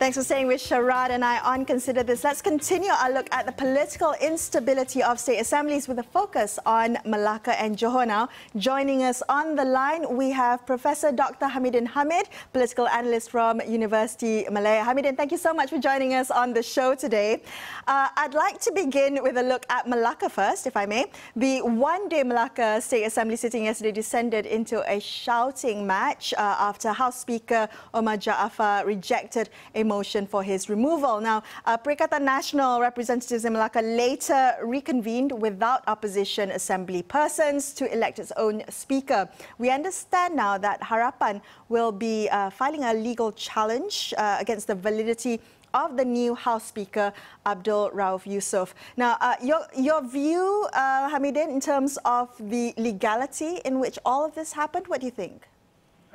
Thanks for staying with Sharad and I on Consider This. Let's continue our look at the political instability of state assemblies with a focus on Melaka and Johor now. Joining us on the line, we have Professor Dr. Hamidin Hamid, political analyst from University Malaya. Hamidin, thank you so much for joining us on the show today. I'd like to begin with a look at Melaka first, if I may. The one-day Melaka State Assembly sitting yesterday descended into a shouting match after House Speaker Omar Jaafar rejected a motion for his removal. Now, Perikatan Nasional representatives in Melaka later reconvened without opposition assembly persons to elect its own speaker. We understand now that Harapan will be filing a legal challenge against the validity of the new House Speaker, Abdul Rauf Yusof. Now, your view, Hamidin, in terms of the legality in which all of this happened, what do you think?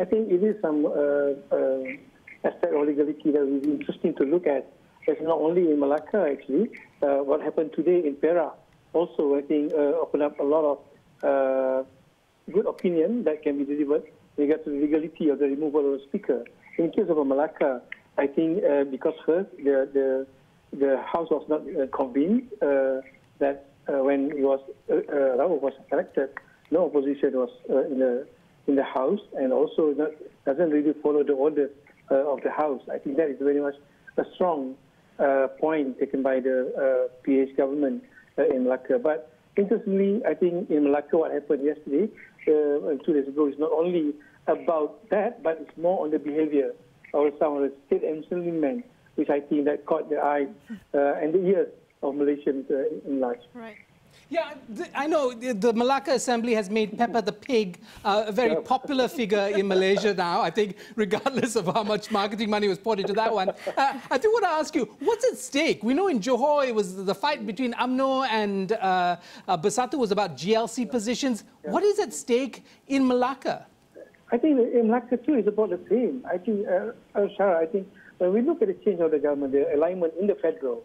I think it is some aspect of legality that will be interesting to look at. It's not only in Melaka, actually. What happened today in Perak also, I think, opened up a lot of good opinion that can be delivered in regard to the legality of the removal of the speaker. In case of Melaka, I think because first, the House was not convened that when Rauf was elected, no opposition was in the House, and also doesn't really follow the orders of the House. I think that is very much a strong point taken by the PH government in Melaka. But interestingly, I think in Melaka what happened yesterday, 2 days ago, is not only about that, but it's more on the behavior of some of the state assemblymen, which I think that caught the eyes and the ears of Malaysians in large. Right. Yeah, I know the Melaka Assembly has made Peppa the Pig a very popular figure in Malaysia now, I think, regardless of how much marketing money was poured into that one. I do want to ask you, what's at stake? We know in Johor it was the fight between UMNO and Bersatu was about GLC positions. What is at stake in Melaka? I think in Melaka too is about the same. I think, Shara, I think when we look at the change of the government, the alignment in the federal,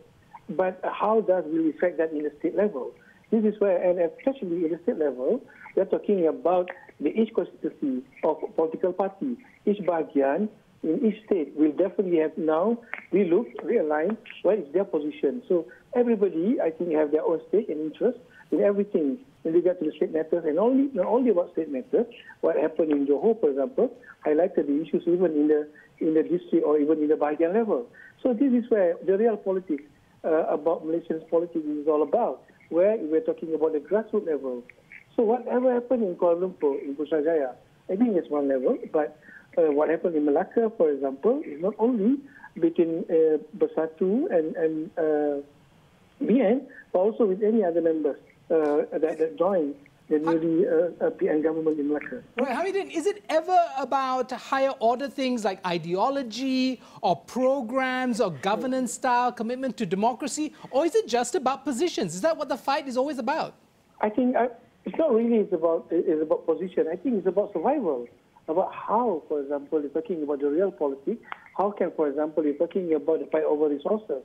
but how does we reflect that in the state level? This is where, and especially at the state level, we are talking about each constituency of political party. Each bahagian in each state will definitely have now realign what is their position. So everybody, I think, have their own stake and interest in everything in regard to the state matters, and not only about state matters. What happened in Johor, for example, highlighted the issues even in the district or even in the bahagian level. So this is where the real politics about Malaysian politics is all about, where we're talking about the grassroots level. So whatever happened in Kuala Lumpur, in Putrajaya, I think it's one level, but what happened in Melaka, for example, is not only between Bersatu and BN, but also with any other members that joined the newly PN government in Melaka. Right, Hamidin, is it ever about higher order things like ideology or programs or governance style, commitment to democracy, or is it just about positions? Is that what the fight is always about? I think it's not really it's about position. I think it's about survival, about how, for example, you're talking about the real politics, how can, for example, you're talking about the fight over resources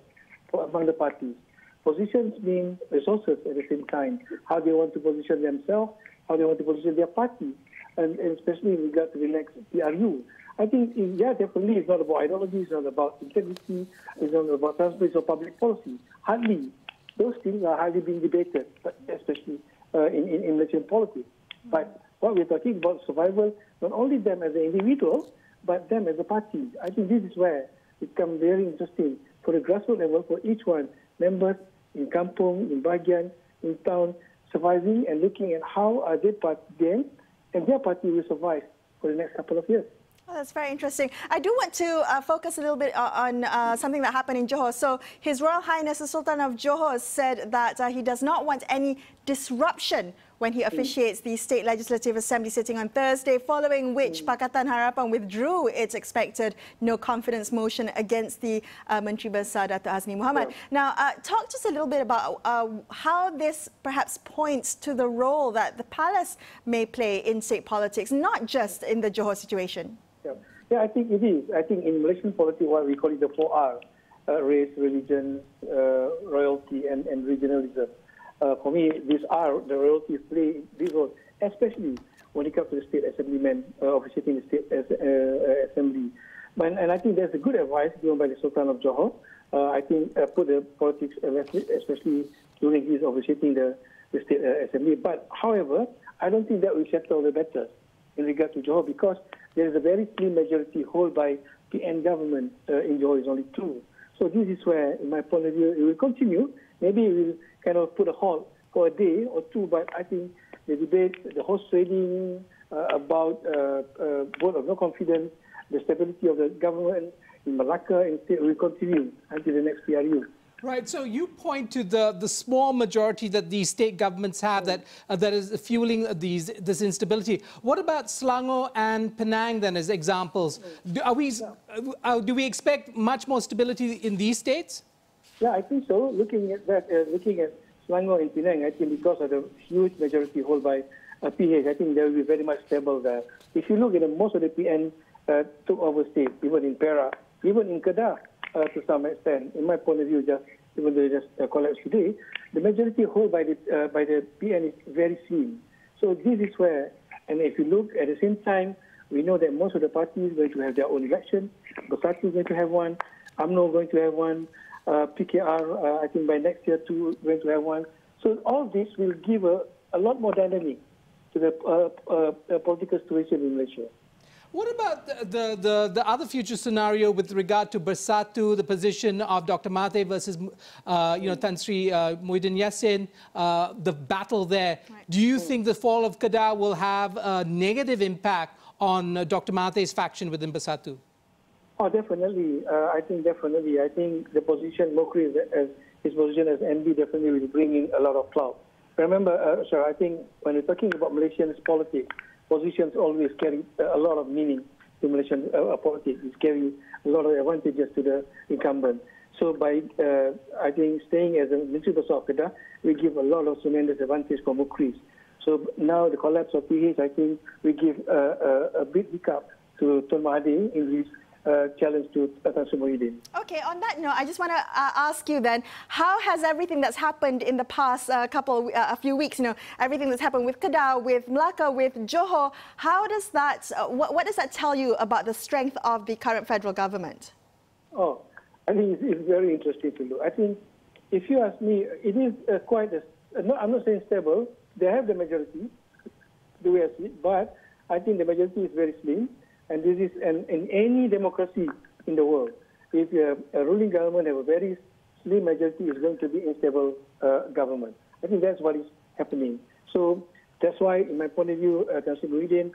among the parties. Positions mean resources at the same time. How they want to position themselves, how they want to position their party, and especially in regard to the next PRU. I think, yeah, definitely it's not about ideology, it's not about integrity, it's not about transparency or public policy. Hardly. Those things are hardly being debated, especially in Malaysian politics. But what we're talking about survival, not only them as an individual, but them as a party. I think this is where it becomes very interesting for the grassroots level, for each one, members in kampung, in bahagian, in town, surviving and looking at how are they and their party will survive for the next couple of years. Oh, that's very interesting. I do want to focus a little bit on something that happened in Johor. So His Royal Highness the Sultan of Johor said that he does not want any disruption when he officiates the State Legislative Assembly sitting on Thursday, following which Pakatan Harapan withdrew its expected no-confidence motion against the Menteri Besar Dato' Hasni Mohamad. Now, talk to us a little bit about how this perhaps points to the role that the palace may play in state politics, not just in the Johor situation. Yeah, I think it is. I think in Malaysian politics, what we call it the 4R, race, religion, royalty, and regionalism. For me, these are the royalties play big role, especially when it comes to the state assemblymen officiating the state assembly. And I think that's a good advice given by the Sultan of Johor. I think put the politics, especially during his officiating the State Assembly. But, however, I don't think that will settle the matter in regard to Johor, because there is a very slim majority held by PN government in Johor. Is only 2. So this is where, in my point of view, it will continue. Maybe it will kind of put a halt for a day or 2, but I think the debate, the horse trading about vote of no confidence, the stability of the government in Melaka and state will continue until the next PRU. Right. So you point to the small majority that these state governments have that is fueling this instability. What about Selangor and Penang then as examples? Do we expect much more stability in these states? Yeah, I think so. Looking at that, looking at Selangor and Penang, I think because of the huge majority held by PH, I think they will be very much stable there. If you look at most of the PN took over states, even in Perak, even in Kedah, to some extent, in my point of view, even though it just collapsed today, the majority held by the PN is very slim. So this is where, and if you look at the same time, we know that most of the parties are going to have their own election. Bersatu is going to have one, UMNO going to have one, PKR, I think by next year too, going to have one. So all this will give a lot more dynamic to the political situation in Malaysia. What about the other future scenario with regard to Bersatu, the position of Dr. Mahathir versus Tan Sri Muhyiddin Yassin, the battle there? Right. Do you think the fall of Kedah will have a negative impact on Dr. Mahathir's faction within Bersatu? Oh, definitely. I think definitely. I think the position, Mokri, his position as MD definitely will bring in a lot of clout. Remember, sir, I think when we're talking about Malaysian politics, positions always carry a lot of meaning to Malaysian politics. It carries a lot of advantages to the incumbent. So by, I think, staying as a Ministry of Kedah, we give a lot of tremendous advantage for Mukris. So now the collapse of PH, I think, we give a big hiccup to Tun Mahathir in his challenge to Tan Sri Muhyiddin. Okay, on that note, I just want to ask you then, how has everything that's happened in the past a few weeks, everything that's happened with Kedah, with Melaka, with Johor, how does that, what does that tell you about the strength of the current federal government? Oh, I think it's very interesting to look. I think, if you ask me, it is quite, I'm not saying stable, they have the majority, the way I see it, but I think the majority is very slim. And this is in any democracy in the world. If a ruling government have a very slim majority, it's going to be unstable government. I think that's what is happening. So that's why, in my point of view, Tan Sri Muhyiddin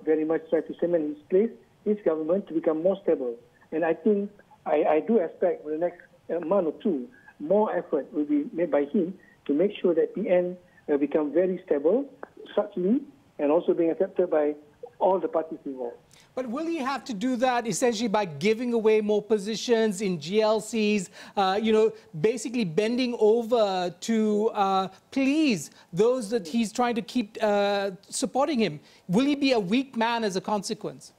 very much try to cement his place, his government, to become more stable. And I think, I do expect for the next month or 2, more effort will be made by him to make sure that PN become very stable, structurally, and also being accepted by all the parties involved. But will he have to do that essentially by giving away more positions in GLCs, basically bending over to please those that he's trying to keep supporting him? Will he be a weak man as a consequence?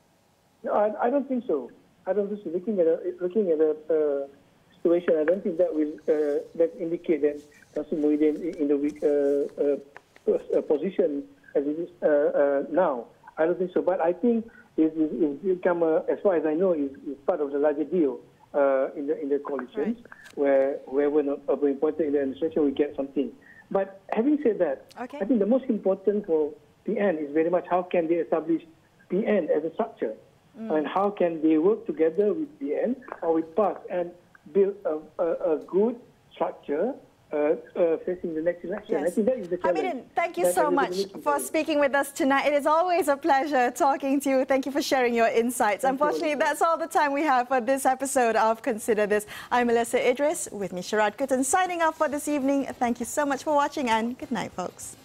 No, I don't think so. I don't think so. Looking at a situation, I don't think that will that indicate that Tan Sri Muhyiddin in the weak position as it is now. I don't think so, but I think it's become, as far as I know, is part of the larger deal in the coalitions, right, where whoever not appointed in the administration will get something. But having said that, okay, I think the most important for PN is very much how can they establish PN as a structure, and how can they work together with PN or with PAS and build a good structure facing the next election. Yes. I think that is the challenge. Hamidin, thank you so much for speaking with us tonight. It is always a pleasure talking to you. Thank you for sharing your insights. Unfortunately, that's all the time we have for this episode of Consider This. I'm Melissa Idris, with me Sharad Kutan, signing off for this evening. Thank you so much for watching, and good night, folks.